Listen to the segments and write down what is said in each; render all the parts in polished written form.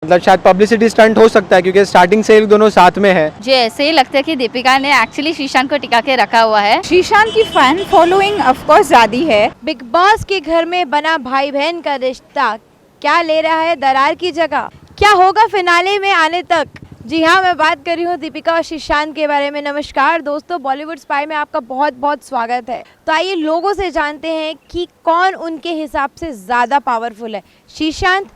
मतलब शायद publicity stunt हो सकता है क्योंकि स्टार्टिंग से ये दोनों साथ में है। मुझे ऐसे ही लगता है कि दीपिका ने एक्चुअली श्रीशांत को टिका के रखा हुआ है। श्रीशांत की फैन फॉलोइंग ऑफ कोर्स ज़्यादा है। बिग बॉस के घर में बना भाई बहन का रिश्ता क्या ले रहा है दरार की जगह, क्या होगा फिनाले में आने तक। जी हाँ, मैं बात कर रही हूँ दीपिका और श्रीशांत के बारे में। नमस्कार दोस्तों, बॉलीवुड स्पाई में आपका बहुत बहुत स्वागत है। तो आइए लोगों से जानते हैं कि कौन उनके हिसाब से ज़्यादा पावरफुल है, श्रीशांत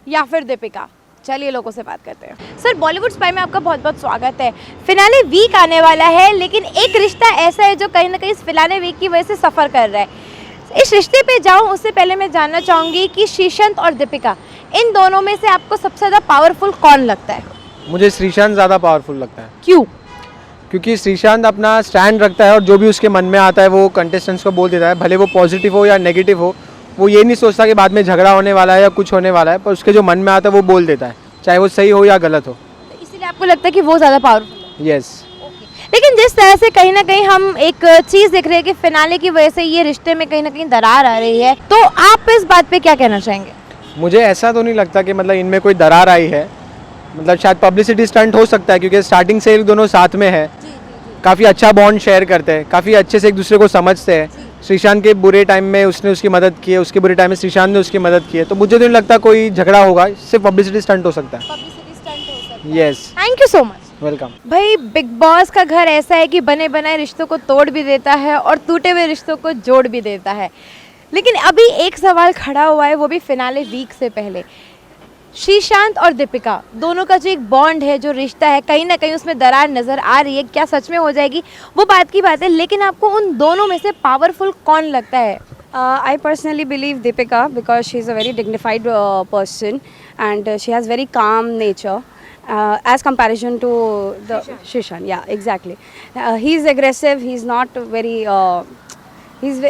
या फिर दीपिका। चलिए लोगों से बात करते हैं। सर, बॉलीवुड स्पाई में आपका बहुत बहुत स्वागत है। फिनाले वीक आने वाला है, लेकिन एक रिश्ता ऐसा है जो कहीं ना कहीं इस फिनाले वीक की वजह से सफ़र कर रहा है। इस रिश्ते पे जाऊँ उससे पहले मैं जानना चाहूँगी कि श्रीशांत और दीपिका, इन दोनों में से आपको सबसे ज़्यादा पावरफुल कौन लगता है? मुझे श्रीशांत ज़्यादा पावरफुल लगता है। क्यों? क्योंकि श्रीशांत अपना स्टैंड रखता है और जो भी उसके मन में आता है वो कंटेस्टेंट्स को बोल देता है, भले वो पॉजिटिव हो या नेगेटिव हो। वो ये नहीं सोचता कि बाद में झगड़ा होने वाला है या कुछ होने वाला है, पर उसके जो मन में आता है वो बोल देता है, चाहे वो सही हो या गलत हो। तो इसीलिए आपको लगता है कि वो ज़्यादा पावरफुल है? यस। लेकिन जिस तरह से कहीं ना कहीं हम एक चीज़ देख रहे हैं कि फिनाले की वजह से ये रिश्ते में कहीं ना कहीं दरार आ रही है, तो आप इस बात पे क्या कहना चाहेंगे? मुझे ऐसा तो नहीं लगता कि मतलब इनमें कोई दरार आई है। मतलब शायद पब्लिसिटी स्टंट हो सकता है क्योंकि स्टार्टिंग से ये दोनों साथ में है, काफ़ी अच्छा बॉन्ड शेयर करते हैं, काफ़ी अच्छे से एक दूसरे को समझते हैं। श्रीशांत के बुरे टाइम में उसने उसकी मदद की है, उसके बुरे टाइम में श्रीशांत ने उसकी मदद की है। तो मुझे तो नहीं लगता कोई झगड़ा होगा, सिर्फ पब्लिसिटी स्टंट हो सकता है। Yes, thank you so much. Welcome. भाई, बिग बॉस का घर ऐसा है कि बने बनाए रिश्तों को तोड़ भी देता है और टूटे हुए रिश्तों को जोड़ भी देता है। लेकिन अभी एक सवाल खड़ा हुआ है, वो भी फिनाले वीक से पहले। श्रीशांत और दीपिका दोनों का जो एक बॉन्ड है, जो रिश्ता है, कहीं ना कहीं उसमें दरार नज़र आ रही है। क्या सच में हो जाएगी, वो बात की बात है। लेकिन आपको उन दोनों में से पावरफुल कौन लगता है? I personally believe Deepika because she is a very dignified person and she has very calm nature as comparison to the Shishan. Yeah, exactly. He's aggressive. He's not very. He's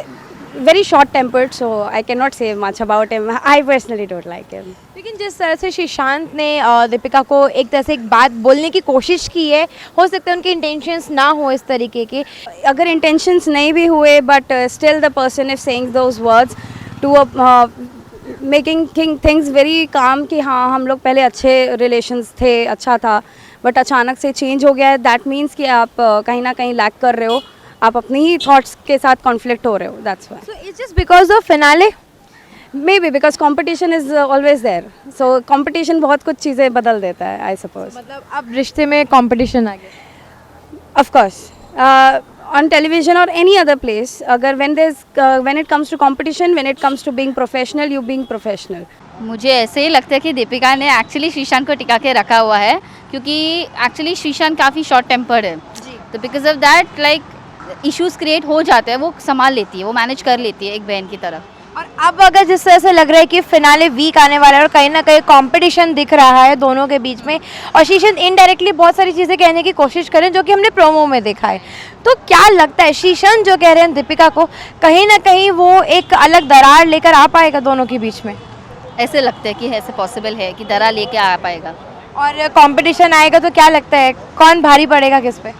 very short-tempered, so I cannot say much about him. I personally don't like him. लेकिन जिस तरह से श्रीशांत ने दीपिका को एक तरह से एक बात बोलने की कोशिश की है, हो सकता है उनके इंटेंशंस ना हो इस तरीके के। अगर intentions नहीं भी हुए, but still the person is saying those words to making things very calm कि हाँ हम लोग पहले अच्छे relations थे, अच्छा था, but अचानक से change हो गया है। That means कि आप कहीं ना कहीं lack कर रहे हो, आप अपनी ही थॉट्स के साथ कॉन्फ्लिक्ट हो रहे हो। That's why. So it's just because of finale? Maybe because competition is always there, so competition बहुत कुछ चीज़ें बदल देता है, आई सपोज। मतलब अब रिश्ते में कंपटीशन आ गया? ऑफ कोर्स, ऑन टेलीविजन और एनी अदर प्लेस, अगर when it comes to competition, when it comes to being professional, you being professional. मुझे ऐसे ही लगता है कि दीपिका ने एक्चुअली श्रीशांत को टिका के रखा हुआ है, क्योंकि एक्चुअली श्रीशांत काफ़ी शॉर्ट टेम्पर्ड है। तो because of that like issues create हो जाते हैं, वो संभाल लेती है, वो मैनेज कर लेती है एक बहन की तरह। और अब अगर जिस तरह से लग रहा है कि फिनाले वीक आने वाला है और कहीं ना कहीं कंपटीशन दिख रहा है दोनों के बीच में, और श्रीशांत इनडायरेक्टली बहुत सारी चीज़ें कहने की कोशिश करें जो कि हमने प्रोमो में देखा है, तो क्या लगता है श्रीशांत जो कह रहे हैं दीपिका को, कहीं ना कहीं वो एक अलग दरार लेकर आ पाएगा दोनों के बीच में? ऐसे लगता है कि ऐसे पॉसिबल है कि दरार लेके आ पाएगा। और कंपटीशन आएगा तो क्या लगता है कौन भारी पड़ेगा किस पे?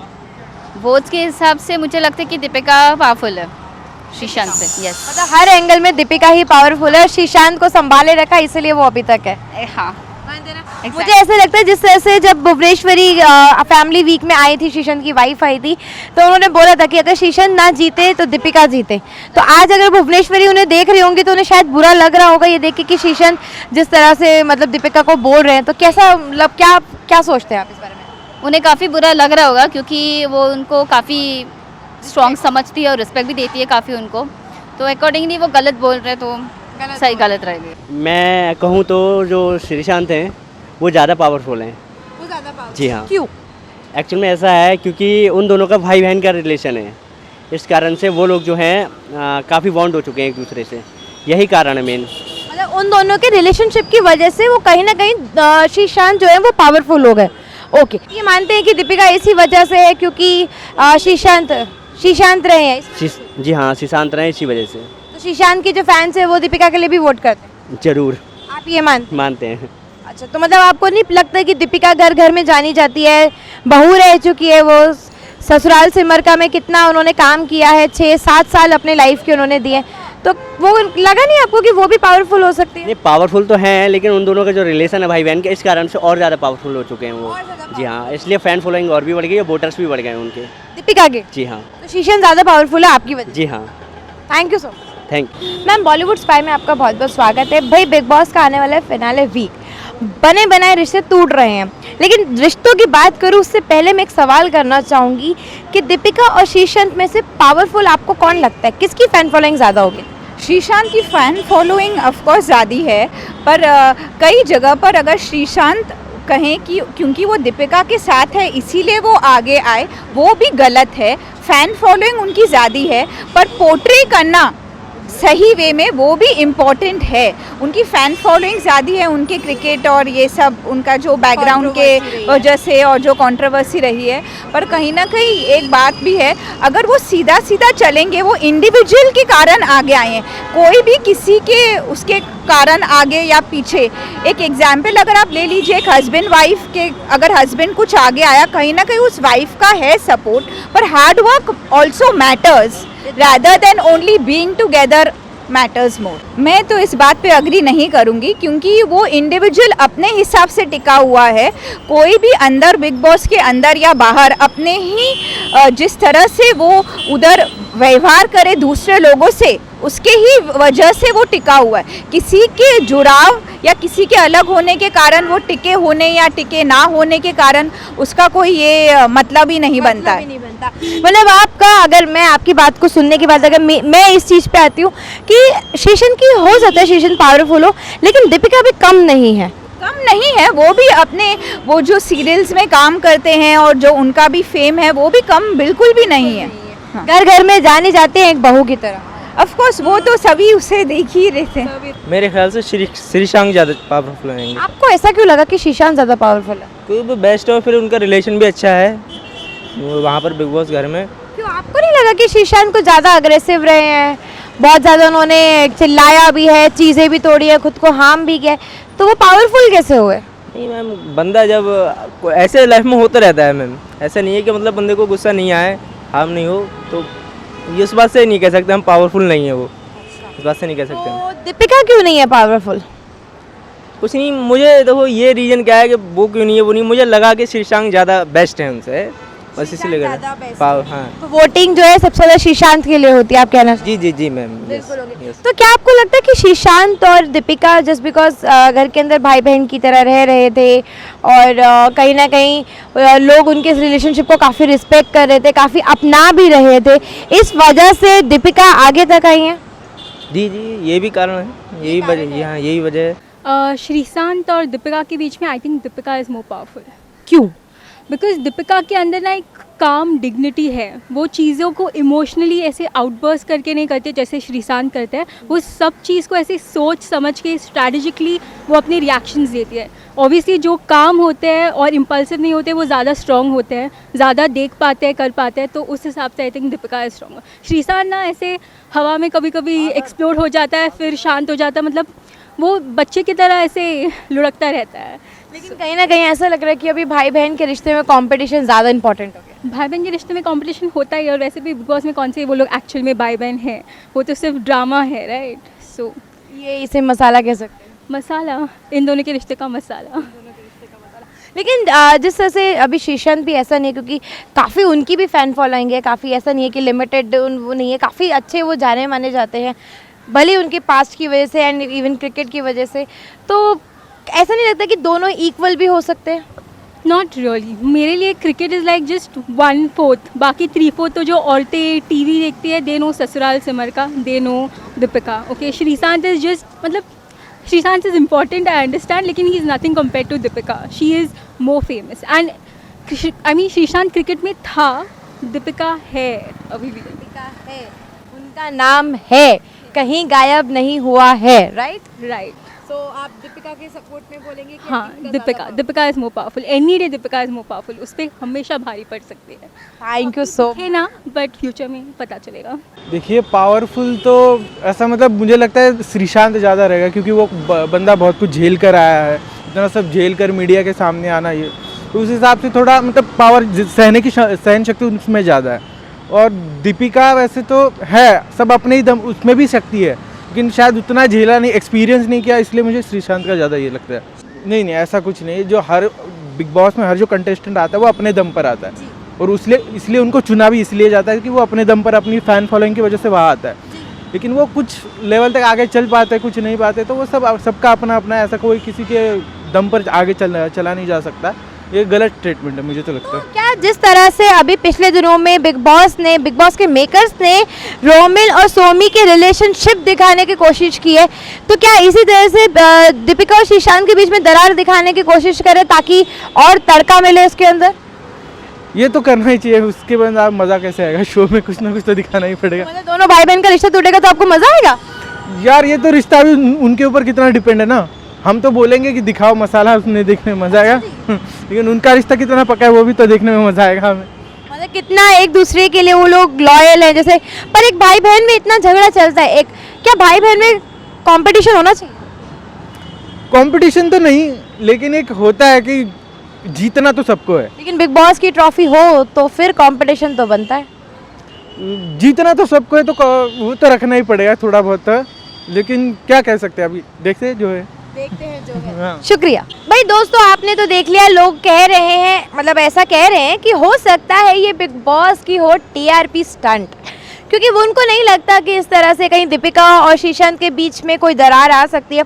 वोट्स के हिसाब से मुझे लगता है कि दीपिका पावरफुल है श्रीशांत से। यस, मतलब हर एंगल में दीपिका ही पावरफुल है, श्रीशांत को संभाले रखा इसलिए वो अभी तक है। हाँ, मुझे ऐसे लगता है जिस तरह से जब भुवनेश्वरी फैमिली वीक में आई थी, श्रीशांत की वाइफ आई थी, तो उन्होंने बोला था कि अगर श्रीशांत ना जीते तो दीपिका जीते। तो आज अगर भुवनेश्वरी उन्हें देख रही होंगी तो उन्हें शायद बुरा लग रहा होगा ये देख के कि श्रीशांत जिस तरह से मतलब दीपिका को बोल रहे हैं। तो कैसा मतलब क्या सोचते हैं आप इस बारे में? उन्हें काफ़ी बुरा लग रहा होगा, क्योंकि वो उनको काफ़ी स्ट्रॉन्ग समझती है और रिस्पेक्ट भी देती है काफ़ी उनको। तो अकॉर्डिंगली वो गलत बोल रहे हैं, तो सही गलत रहेगी। मैं कहूँ तो जो श्रीशांत हैं वो ज़्यादा पावरफुल हैं। वो ज़्यादा पावरफुल? जी हाँ। क्यों? एक्चुअल में ऐसा है क्योंकि उन दोनों का भाई बहन का रिलेशन है, इस कारण से वो लोग जो हैं काफ़ी बॉन्ड हो चुके हैं एक दूसरे से, यही कारण है मेन। मतलब उन दोनों के रिलेशनशिप की वजह से वो कहीं ना कहीं श्रीशांत जो है वो पावरफुल हो गए। ओके, ये मानते हैं कि दीपिका इसी वजह से है क्योंकि श्रीशांत रहे हैं? जी हाँ, श्रीशांत रहे इसी वजह से। तो श्रीशांत के जो फैंस है वो दीपिका के लिए भी वोट करते हैं? जरूर आप ये मानते हैं। अच्छा, तो मतलब आपको नहीं लगता कि दीपिका घर घर में जानी जाती है, बहू रह चुकी है, वो ससुराल सिमरका में कितना उन्होंने काम किया है, 6-7 साल अपने लाइफ के उन्होंने दिए, तो वो लगा नहीं आपको कि वो भी पावरफुल हो सकती है? ये पावरफुल तो हैं, लेकिन उन दोनों का जो रिलेशन है भाई बहन के, इस कारण से और ज़्यादा पावरफुल हो चुके हैं वो। जी हाँ, इसलिए फैन फॉलोइंग और भी बढ़ गई है, वोटर्स भी बढ़ गए हैं उनके। दीपिका के? जी हाँ। तो शीशन ज़्यादा पावरफुल है आपकी वजह? जी हाँ, thank you so much. Thank you. Ma'am, Bollywood spy में आपका बहुत बहुत स्वागत है। भाई, बिग बॉस का आने वाला है फिनाले वीक, बने बनाए रिश्ते टूट रहे हैं, लेकिन रिश्तों की बात करूँ उससे पहले मैं एक सवाल करना चाहूँगी कि दीपिका और श्रीशांत में से पावरफुल आपको कौन लगता है? किसकी फैन फॉलोइंग ज़्यादा होगी? श्रीशांत की फ़ैन फॉलोइंग ऑफकोर्स ज़्यादा है, पर कई जगह पर अगर श्रीशांत कहें कि क्योंकि वो दीपिका के साथ है इसीलिए वो आगे आए, वो भी गलत है। फ़ैन फॉलोइंग उनकी ज़्यादा है, पर पोर्ट्रे करना सही वे में वो भी इम्पोर्टेंट है। उनकी फ़ैन फॉलोइंग ज़्यादा है, उनके क्रिकेट और ये सब उनका जो बैकग्राउंड के वजह से और जो कंट्रोवर्सी रही है। पर कहीं ना कहीं एक बात भी है, अगर वो सीधा सीधा चलेंगे, वो इंडिविजुअल के कारण आगे आए हैं, कोई भी किसी के उसके कारण आगे या पीछे। एक एग्जाम्पल अगर आप ले लीजिए, एक हस्बैंड वाइफ के, अगर हस्बैंड कुछ आगे आया, कहीं ना कहीं उस वाइफ का है सपोर्ट, पर hard work also matters rather than only being together matters more। मैं तो इस बात पे अग्री नहीं करूँगी, क्योंकि वो इंडिविजुअल अपने हिसाब से टिका हुआ है। कोई भी अंदर बिग बॉस के अंदर या बाहर अपने ही जिस तरह से वो उधर व्यवहार करे दूसरे लोगों से, उसके ही वजह से वो टिका हुआ है। किसी के जुड़ाव या किसी के अलग होने के कारण वो टिके होने या टिके ना होने के कारण उसका कोई ये मतलब ही नहीं बनता है। मतलब आपका, अगर मैं आपकी बात को सुनने के बाद अगर मैं इस चीज़ पे आती हूँ कि शीशन की हो सकता है शीशन पावरफुल हो, लेकिन दीपिका भी कम नहीं है। कम नहीं है, वो भी अपने वो जो सीरियल्स में काम करते हैं और जो उनका भी फेम है, वो भी कम बिल्कुल भी नहीं है। हाँ। घर घर में जाने जाते हैं एक बहू की तरह। ऑफ कोर्स वो तो सभी उसे देख ही रहे थे। मेरे ख्याल से श्रीशांत ज़्यादा पावरफुल रहेंगे, आपको ऐसा क्यों लगा कि शीशांत ज़्यादा पावरफुल है? क्योंकि वो बेस्ट है और फिर उनका रिलेशन भी अच्छा है वहाँ पर बिग बॉस घर में। क्यों आपको नहीं लगा कि शीशांत को ज़्यादा अग्रेसिव रहे हैं? बहुत ज़्यादा उन्होंने चिल्लाया भी है, चीज़ें भी तोड़ी है, खुद को हार्म भी किया है, तो वो पावरफुल कैसे हुए? नहीं मैम, बंदा जब ऐसे लाइफ में होता रहता है मैम, ऐसा नहीं है कि मतलब बंदे को गुस्सा नहीं आए, हार्म नहीं हो, तो ये उस बात से नहीं कह सकते हम पावरफुल नहीं है वो, इस बात से नहीं कह सकते हम। तो दीपिका क्यों नहीं है पावरफुल? कुछ नहीं, मुझे देखो ये रीज़न क्या है कि वो क्यों नहीं है, वो नहीं, मुझे लगा कि श्रीशांत ज़्यादा बेस्ट है उनसे, बस इसीलिए कर पावर। हाँ, तो वोटिंग जो है सबसे ज़्यादा शीशांत के लिए होती है, आप कहना? जी जी जी मैम। तो क्या आपको लगता है कि शीशांत और दीपिका जस्ट बिकॉज घर के अंदर भाई बहन की तरह रह रहे थे और कहीं ना कहीं लोग उनके इस रिलेशनशिप को काफ़ी रिस्पेक्ट कर रहे थे, काफ़ी अपना भी रहे थे, इस वजह से दीपिका आगे तक आई हैं? जी जी, ये भी कारण है, यही वजह, हाँ यही वजह है। श्रीशांत और दीपिका के बीच में I think Deepika is more powerful. क्यों? बिकॉज दीपिका के अंदर ना एक काम डिग्निटी है, वो चीज़ों को इमोशनली ऐसे आउटबर्स्ट करके नहीं करते जैसे श्रीशांत करते हैं, वो सब चीज़ को ऐसे सोच समझ के स्ट्रैटेजिकली वो अपने रिएक्शंस देती है। ऑब्वियसली जो काम होते हैं और इम्पल्सिव नहीं होते वो ज़्यादा स्ट्रॉन्ग होते हैं, ज़्यादा देख पाते हैं, कर पाते हैं, तो उस हिसाब से I think Deepika is strong. Sreesanth ना ऐसे हवा में कभी कभी एक्सप्लोर हो जाता है, फिर शांत हो जाता है, मतलब वो बच्चे की तरह ऐसे लुढ़कता रहता है। लेकिन कहीं ना कहीं ऐसा लग रहा है कि अभी भाई बहन के रिश्ते में कंपटीशन ज़्यादा इंपॉर्टेंट हो गया। भाई बहन के रिश्ते में कंपटीशन होता ही है, और वैसे भी बिग बॉस में कौन से वो लोग एक्चुअल में भाई बहन हैं, वो तो सिर्फ ड्रामा है, राइट? सो ये इसे मसाला कह सकते हैं, मसाला, इन दोनों के रिश्ते का मसाला। लेकिन जिस तरह से अभी शीशांत भी ऐसा नहीं है, क्योंकि काफ़ी उनकी भी फ़ैन फॉलोइंग है, काफ़ी ऐसा नहीं है कि लिमिटेड वो नहीं है, काफ़ी अच्छे वो जाने माने जाते हैं, भले उनके पास्ट की वजह से एंड इवन क्रिकेट की वजह से। तो ऐसा नहीं लगता कि दोनों इक्वल भी हो सकते हैं? नॉट रियली, मेरे लिए क्रिकेट इज़ लाइक जस्ट 1/4, बाकी 3/4 तो जो औरतें टीवी देखती है they know Sasural Simar Ka, they know Deepika. Okay, Sreesanth is just, मतलब Sreesanth is important, I understand, लेकिन he is nothing compare to Deepika, she is more famous. And I mean Sreesanth cricket में था, दीपिका है अभी भी, दीपिका है, उनका नाम है, कहीं गायब नहीं हुआ है, राइट? तो आप दीपिका के सपोर्ट में बोलेंगे कि हाँ, Deepika is more powerful, any day Deepika is more powerful, उस पर हमेशा भारी पड़ सकती है। थैंक यू सो है ना, बट फ्यूचर में पता चलेगा। देखिए पावरफुल तो ऐसा मतलब मुझे लगता है श्रीशांत ज़्यादा रहेगा, क्योंकि वो बंदा बहुत कुछ झेल कर आया है, इतना सब झेल कर मीडिया के सामने आना, ये तो उस हिसाब से थोड़ा मतलब पावर सहने की सहन शक्ति उसमें ज़्यादा है। और दीपिका वैसे तो है, सब अपने ही दम उसमें भी शक्ति है, लेकिन शायद उतना झेला नहीं, एक्सपीरियंस नहीं किया, इसलिए मुझे श्रीशांत का ज़्यादा ये लगता है। नहीं नहीं, ऐसा कुछ नहीं, जो हर बिग बॉस में हर जो कंटेस्टेंट आता है वो अपने दम पर आता है, और इसलिए उनको चुना भी इसलिए जाता है कि वो अपने दम पर अपनी फ़ैन फॉलोइंग की वजह से वहाँ आता है। लेकिन वो कुछ लेवल तक आगे चल पाते, कुछ नहीं पाते, तो वो सबका अपना अपना, ऐसा कोई किसी के दम पर आगे चला नहीं जा सकता। ये गलत ट्रीटमेंट है, मुझे तो लगता है। क्या जिस तरह से अभी पिछले दिनों में बिग बॉस के मेकर्स ने रोमिल और सोमी के रिलेशनशिप दिखाने की कोशिश की है, तो क्या इसी तरह से दीपिका और श्रीशांत के बीच में दरार दिखाने की कोशिश करें ताकि और तड़का मिले उसके अंदर? ये तो करना ही चाहिए, उसके बाद आप मज़ा कैसे आएगा, शो में कुछ ना कुछ तो दिखाना ही पड़ेगा। मतलब दोनों भाई बहन का रिश्ता टूटेगा तो आपको मजा आएगा? यार ये तो रिश्ता भी उनके ऊपर कितना डिपेंड है ना, हम तो बोलेंगे कि दिखाओ मसाला, उसमें देखने में मजा आएगा, लेकिन उनका रिश्ता कितना पक्का है वो भी तो देखने में मजा आएगा हमें। मतलब कितना एक दूसरे के लिए वो लोग लॉयल हैं, जैसे पर एक भाई बहन में इतना झगड़ा चलता है, क्या भाई बहन में कंपटीशन होना चाहिए? कंपटीशन तो नहीं, लेकिन एक होता है कि जीतना तो सबको है, लेकिन बिग बॉस की ट्रॉफी हो तो फिर कंपटीशन तो बनता है। जीतना तो सबको है, तो वो तो रखना ही पड़ेगा थोड़ा बहुत, लेकिन क्या कह सकते हैं, अभी देखते हैं जो है, देखते हैं जो है। हाँ। शुक्रिया भाई। दोस्तों आपने तो देख लिया, लोग कह रहे हैं, मतलब ऐसा कह रहे हैं कि हो सकता है ये बिग बॉस की हो टीआरपी स्टंट, क्योंकि वो उनको नहीं लगता कि इस तरह से कहीं दीपिका और श्रीशांत के बीच में कोई दरार आ सकती है।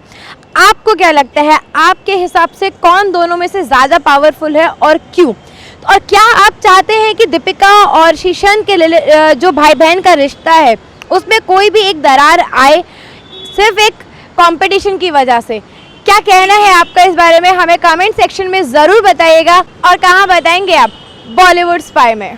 आपको क्या लगता है, आपके हिसाब से कौन दोनों में से ज़्यादा पावरफुल है और क्यों? और क्या आप चाहते हैं कि दीपिका और श्रीशांत के जो भाई बहन का रिश्ता है उसमें कोई भी एक दरार आए सिर्फ एक कंपटीशन की वजह से? क्या कहना है आपका इस बारे में, हमें कमेंट सेक्शन में ज़रूर बताइएगा। और कहाँ बताएंगे आप? बॉलीवुड स्पाई में।